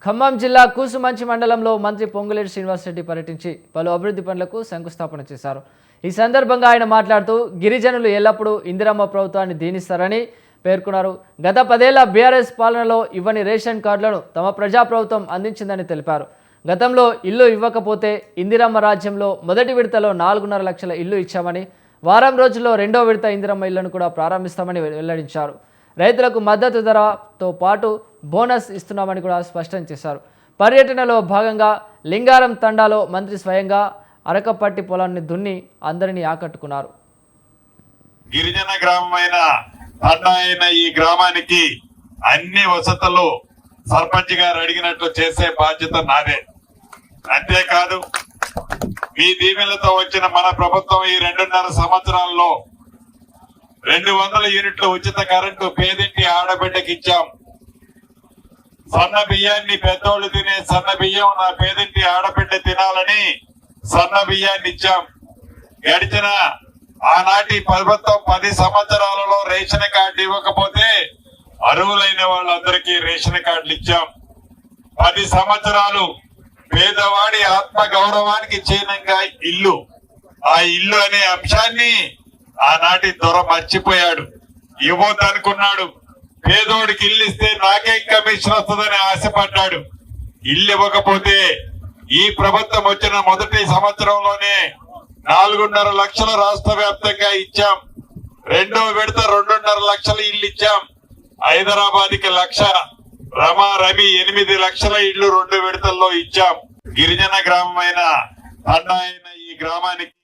ఖమ్మం జిల్లా కూసుమంచి మండలంలో మంత్రి పొంగులేటి శ్రీనివాసరెడ్డి పర్యటించి పలు అభివృద్ధి పనులకు శంకుస్థాపన చేశారు. ఈ సందర్భంగా ఆయన మాట్లాడుతూ గిరిజనులు ఎల్లప్పుడూ ఇందిరమ్మ ప్రభుత్వాన్ని దీనిస్తారని పేర్కొన్నారు. గత 10 ఏళ్ల బీఆర్ఎస్ పాలనలో ఇవ్వని రేషన్ కార్డులను తమ ప్రజాప్రభుత్వం అందించిందని తెలిపారు. గతంలో ఇల్లు ఇవ్వకపోతే ఇందిరమ్మ రాజ్యంలో మొదటి విడతలో 4.5 లక్షల ఇల్లు ఇచ్చామని, వారం రోజుల్లో రెండో విడత ఇందిరమ్మ ఇళ్లను కూడా ప్రారంభిస్తామని వెల్లడించారు. రైతులకు మద్దతు ధరతో పాటు బోనస్ ఇస్తున్నామని కూడా స్పష్టం చేశారు. పర్యటనలో భాగంగా లింగారం తండాలో మంత్రి స్వయంగా అరకపట్టి పొలాన్ని దున్ని అందరినీ ఆకట్టుకున్నారు. గిరిజన గ్రామమైన తండా అయిన ఈ గ్రామానికి అన్ని వసతులు సర్పంచ్ గారు అడిగినట్లు చేసే బాధ్యత నాదే. అంతేకాదు, మీ దీవెనలతో వచ్చిన మన ప్రభుత్వం ఈ 2.5 సంవత్సరాల్లో 200 యూనిట్ల ఉచిత కరెంటు పేదింటి ఆడబిడ్డకి ఇచ్చాం. సన్న బియ్యాన్ని పెద్దోళ్ళు తినే సన్న బియ్యం నా పేదింటి ఆడబిడ్డ తినాలని సన్న బియ్యాన్ని ఇచ్చాం. గడిచిన ఆనాటి ప్రభుత్వం 10 సంవత్సరాలలో రేషన్ కార్డు ఇవ్వకపోతే అర్హులైన వాళ్ళందరికీ రేషన్ కార్డులు ఇచ్చాం. 10 సంవత్సరాలు పేదవాడి ఆత్మ గౌరవానికి చిహ్నంగా ఇల్లు, ఆ ఇల్లు అనే అంశాన్ని ఆనాటి దొర మర్చిపోయాడు. ఇవ్వద్దనుకున్నాడు. పేదోడికి ఇల్లు ఇస్తే నాకే కమిషన్ వస్తుందని ఆశపడ్డాడు. ఇల్లు ఇవ్వకపోతే ఈ ప్రభుత్వం వచ్చిన మొదటి సంవత్సరంలోనే 4.5 లక్షల రాష్ట్ర వ్యాప్తంగా ఇచ్చాం. రెండో విడత 2.5 లక్షల ఇల్లు ఇచ్చాం. హైదరాబాద్కి 1 లక్ష, రవి 8 లక్షల ఇళ్లు 2 విడతల్లో ఇచ్చాం. గిరిజన గ్రామమైన తండా అయిన ఈ గ్రామానికి